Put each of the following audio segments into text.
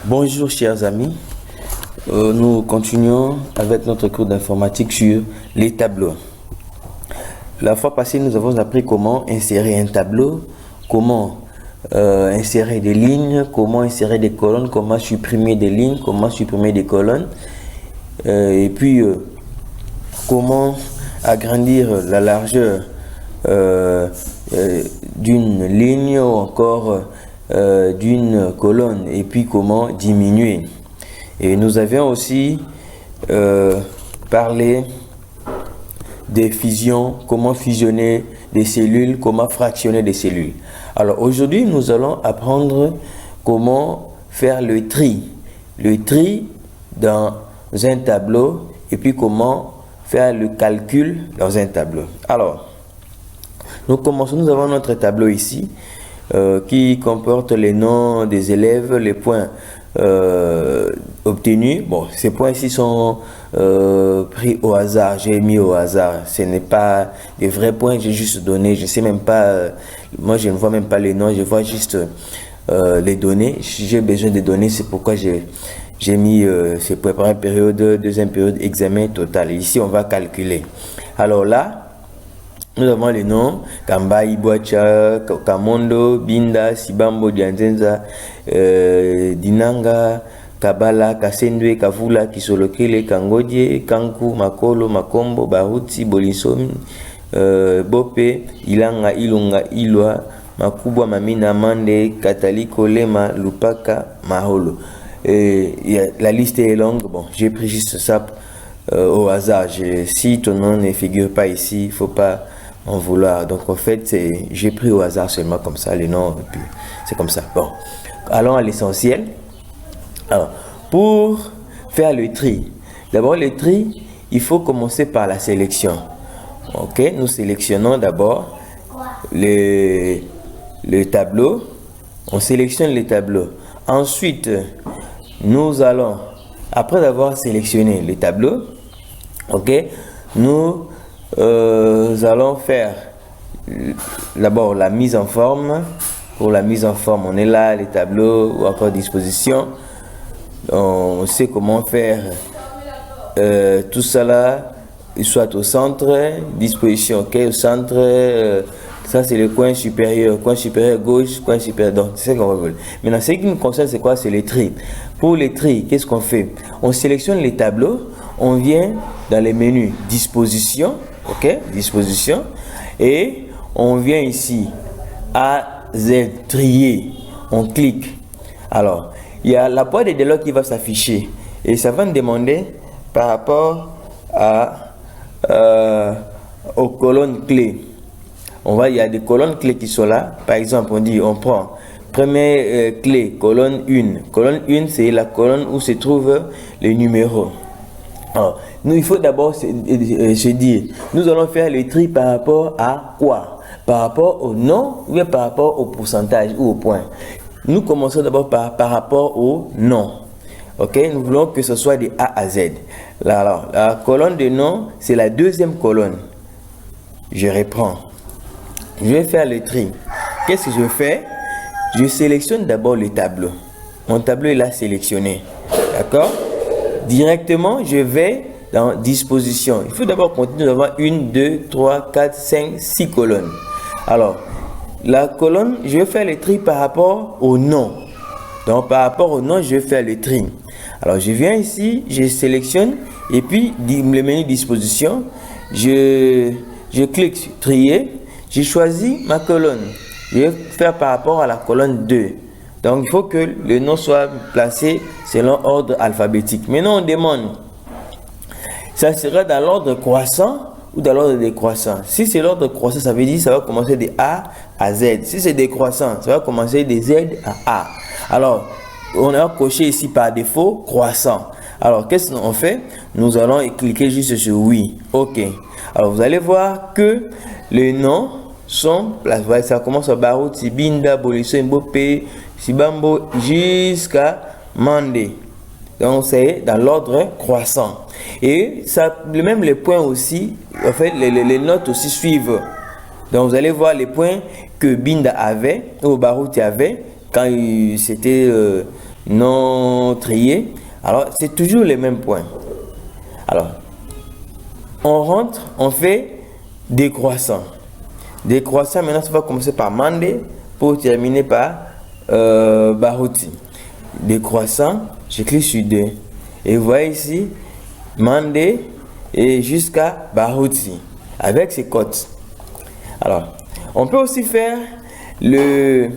Bonjour chers amis, nous continuons avec notre cours d'informatique sur les tableaux. La fois passée, nous avons appris comment insérer un tableau, comment insérer des lignes, comment insérer des colonnes, comment supprimer des lignes, comment supprimer des colonnes, et puis comment agrandir la largeur d'une ligne ou encore d'une colonne, et puis comment diminuer. Et nous avions aussi parlé des fusions, comment fusionner des cellules, comment fractionner des cellules. Alors aujourd'hui, nous allons apprendre comment faire le tri dans un tableau, et puis comment faire le calcul dans un tableau. Alors, nous commençons, nous avons notre tableau ici qui comporte les noms des élèves, les points obtenus. Bon, ces points ici sont pris au hasard, j'ai mis au hasard, ce n'est pas des vrais points, j'ai juste donné, je sais même pas, moi je ne vois même pas les noms, je vois juste les données. Si j'ai besoin de données, c'est pourquoi j'ai mis ces points. Première période, deuxième période, examen total. Ici on va calculer. Alors là, nous avons les noms: Kamba, Iboacha, Kamondo, Binda, Sibambo, Dianzenza, Dinanga, Kabala, Kasendwe, Kavula, Kisolokele, Kangodie, Kanku, Makolo, Makombo, Baruti, Bolisomi, Bope, Ilanga, Ilunga, Ilwa, Makubwa, Mamina, Mande, Kataliko, Lema, Lupaka, Maholo. La liste est longue. Bon, j'ai pris juste ça au hasard. Si ton nom ne figure pas ici, il ne faut pas en vouloir. Donc en fait, j'ai pris au hasard seulement comme ça les noms, et puis c'est comme ça. Bon, allons à l'essentiel. Alors, pour faire le tri, d'abord le tri, il faut commencer par la sélection. Ok, nous sélectionnons d'abord le tableau. On sélectionne les tableaux. Ensuite, nous allons, après avoir sélectionné les tableaux, ok, nous allons faire d'abord la mise en forme. Pour la mise en forme, on est là, les tableaux ou encore disposition. On sait comment faire tout ça là, soit au centre, disposition, ok, au centre, ça c'est le coin supérieur gauche, coin supérieur, donc c'est ce qu'on va voir. Maintenant, ce qui nous concerne, c'est quoi? C'est les tri. Pour les tri, qu'est-ce qu'on fait? On sélectionne les tableaux, on vient dans les menus disposition, ok, disposition, et on vient ici à Z, trier, on clique. Alors, il y a la boîte de dialogue qui va s'afficher et ça va nous demander par rapport aux colonnes clés. Il y a des colonnes clés qui sont là. Par exemple, on prend première clé, colonne 1. Colonne 1, c'est la colonne où se trouvent les numéros. Alors, il faut d'abord se dire, nous allons faire le tri par rapport à quoi? Par rapport au nom ou bien par rapport au pourcentage ou au point? Nous commençons d'abord par rapport au nom. Ok, nous voulons que ce soit de A à Z. Là, alors, la colonne de nom, c'est la deuxième colonne. Je reprends. Je vais faire le tri. Qu'est-ce que je fais? Je sélectionne d'abord le tableau. Mon tableau est là sélectionné. D'accord? Directement, je vais dans disposition. Il faut d'abord continuer d'avoir 1, 2, 3, 4, 5, 6 colonnes. Alors, la colonne, je vais faire le tri par rapport au nom. Donc, par rapport au nom, je vais faire le tri. Alors, je viens ici, je sélectionne, et puis, le menu disposition, je clique sur trier, j'ai choisi ma colonne. Je vais faire par rapport à la colonne 2. Donc, il faut que le nom soit placé selon ordre alphabétique. Maintenant, on demande, ça sera dans l'ordre croissant ou dans l'ordre décroissant. Si c'est l'ordre croissant, ça veut dire que ça va commencer de A à Z. Si c'est décroissant, ça va commencer de Z à A. Alors, on a coché ici par défaut croissant. Alors, qu'est-ce qu'on fait? Nous allons cliquer juste sur oui. OK. Alors, vous allez voir que les noms sont placés. Ça commence par Baruti, Binda, Boliso, Mbope, Sibambo, jusqu'à Mandé. Donc, c'est dans l'ordre croissant. Et ça, même les points aussi, en fait, les notes aussi suivent. Donc, vous allez voir les points que Binda avait, ou Baruti avait, quand c'était non triés. Alors, c'est toujours les mêmes points. Alors, on rentre, on fait décroissant. Décroissant, maintenant, ça va commencer par Mandé pour terminer par Barouti. Décroissant, je clique sur 2. Et vous voyez ici, Mandé et jusqu'à Barouti, avec ses cotes. Alors, on peut aussi faire le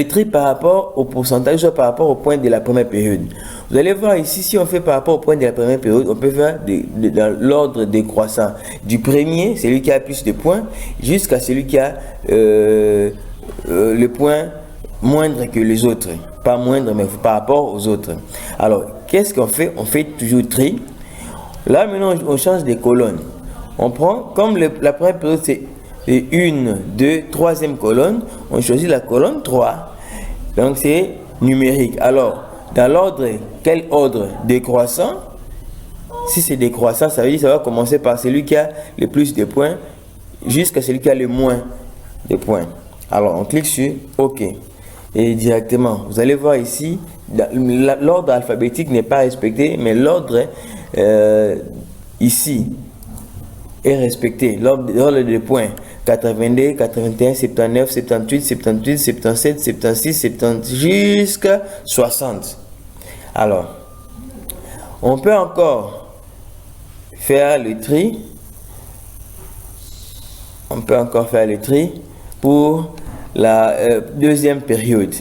tri par rapport au pourcentage, soit par rapport au point de la première période. Vous allez voir ici, si on fait par rapport au point de la première période, on peut faire dans l'ordre décroissant. Du premier, celui qui a plus de points, jusqu'à celui qui a le point moindre que les autres. Pas moindre, mais par rapport aux autres. Alors, qu'est-ce qu'on fait? On fait toujours tri. Là, maintenant, on change des colonnes. On prend, comme la première période, c'est 1, 2, troisième colonne, on choisit la colonne 3. Donc, c'est numérique. Alors, dans l'ordre, quel ordre? Décroissant. Si c'est décroissant, ça veut dire que ça va commencer par celui qui a le plus de points jusqu'à celui qui a le moins de points. Alors, on clique sur OK. Et directement, vous allez voir ici, l'ordre alphabétique n'est pas respecté, mais l'ordre ici est respecté. L'ordre des points 82, 81, 79, 78, 78, 77, 76, 70 jusqu'à 60. Alors, on peut encore faire le tri. On peut encore faire le tri pour la deuxième période.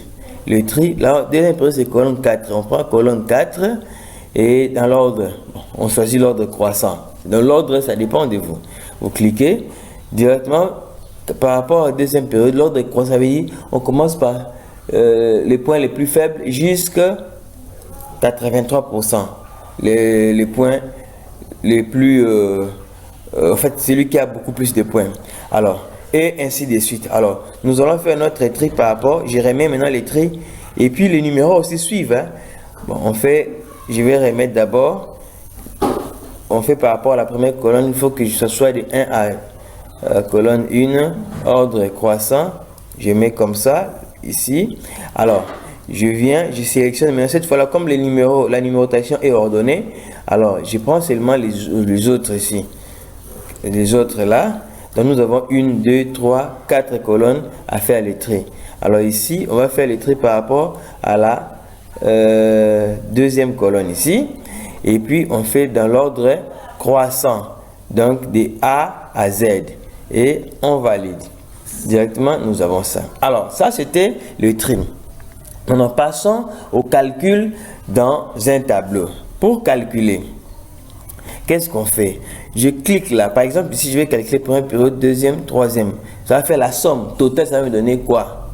Le tri, la deuxième période, c'est colonne 4. On prend colonne 4 et dans l'ordre, on choisit l'ordre croissant. Dans l'ordre, ça dépend de vous. Vous cliquez directement par rapport à la deuxième période. L'ordre croissant, ça veut dire on commence par les points les plus faibles jusqu'à 83%. Les points les plus... en fait, celui qui a beaucoup plus de points. Alors, et ainsi de suite. Alors, nous allons faire notre tri par rapport. Je remets maintenant les tri. Et puis, les numéros aussi suivent. Hein. Bon, on fait... Je vais remettre d'abord. On fait par rapport à la première colonne. Il faut que ce soit de 1 à colonne 1. Ordre croissant. Je mets comme ça, ici. Alors, je viens, je sélectionne. Maintenant, cette fois-là, comme les numéros, la numérotation est ordonnée. Alors, je prends seulement les autres ici. Les autres là. Donc nous avons 1, 2, 3, 4 colonnes à faire le tri. Alors ici, on va faire le tri par rapport à la deuxième colonne ici. Et puis on fait dans l'ordre croissant. Donc de A à Z. Et on valide. Directement, nous avons ça. Alors ça, c'était le tri. Maintenant, passons au calcul dans un tableau. Pour calculer, qu'est-ce qu'on fait? Je clique là. Par exemple, ici, je vais calculer première période, deuxième, troisième. Ça va faire la somme. Total, ça va me donner quoi?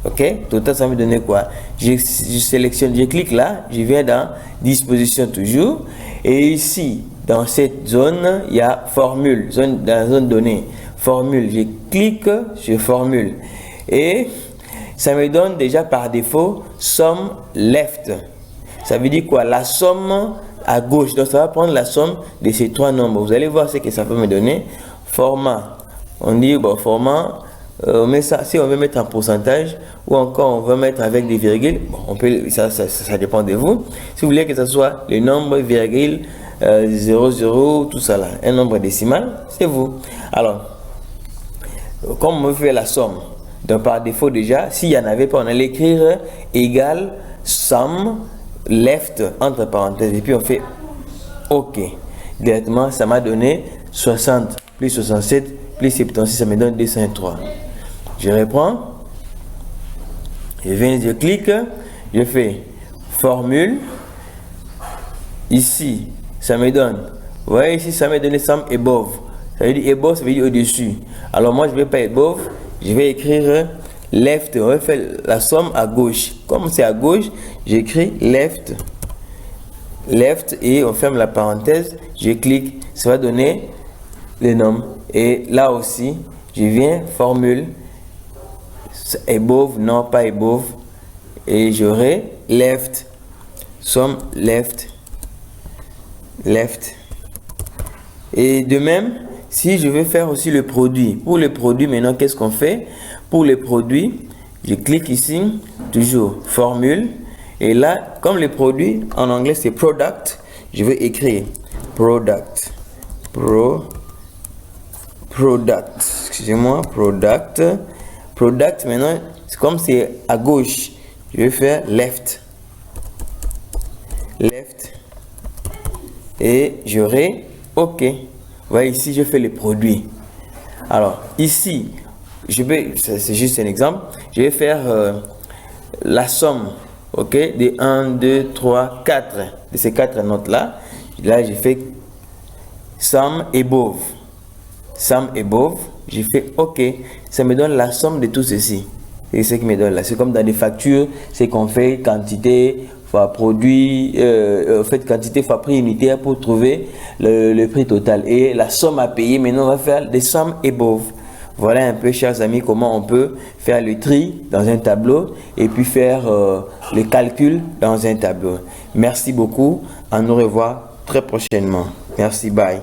Ok? Total, ça va me donner quoi? Je sélectionne, je clique là. Je viens dans disposition toujours. Et ici, dans cette zone, il y a formule. Dans la zone donnée. Formule. Je clique sur formule. Et ça me donne déjà par défaut somme left. Ça veut dire quoi? La somme à gauche. Donc ça va prendre la somme de ces trois nombres. Vous allez voir ce que ça peut me donner. Format. On dit bon, format. On met ça, si on veut mettre en pourcentage ou encore on veut mettre avec des virgules, bon, on peut, ça dépend de vous. Si vous voulez que ce soit le nombre virgule 00, tout ça là, un nombre décimal, c'est vous. Alors, comme on fait la somme, donc par défaut déjà, s'il n'y en avait pas, on allait écrire égal somme left entre parenthèses et puis on fait OK. Directement, ça m'a donné 60 plus 67 plus 76, ça me donne 203. Je reprends, je clique, je fais formule. Ici, ça me donne, vous voyez ici, ça me donne somme above. Ça veut dire above, ça veut dire au-dessus. Alors moi, je ne vais pas above, je vais écrire left. On va faire la somme à gauche. Comme c'est à gauche, j'écris left. Left et on ferme la parenthèse. Je clique, ça va donner le nom. Et là aussi, je viens formule above, non pas above. Et j'aurai left, somme left, left. Et de même, si je veux faire aussi le produit. Pour le produit, maintenant, qu'est-ce qu'on fait? Pour les produits, je clique ici, toujours formule, Et là, comme le produit, en anglais c'est product, je vais écrire product. Product. Excusez-moi, product. Product, maintenant, comme c'est à gauche, je vais faire left. Left. Et j'aurai OK. Voyez ici, je fais le produit. Alors, ici, c'est juste un exemple, je vais faire la somme, OK, de 1, 2, 3, 4, de ces 4 notes-là. Là, j'ai fait sum above. Sum above, j'ai fait OK. Ça me donne la somme de tout ceci. C'est ce qui me donne là. C'est comme dans des factures, c'est qu'on fait quantité fois produit, quantité fois prix unitaire pour trouver le prix total. Et la somme à payer, maintenant on va faire des sommes above. Voilà un peu, chers amis, comment on peut faire le tri dans un tableau et puis faire le calcul dans un tableau. Merci beaucoup. À nous revoir très prochainement. Merci, bye.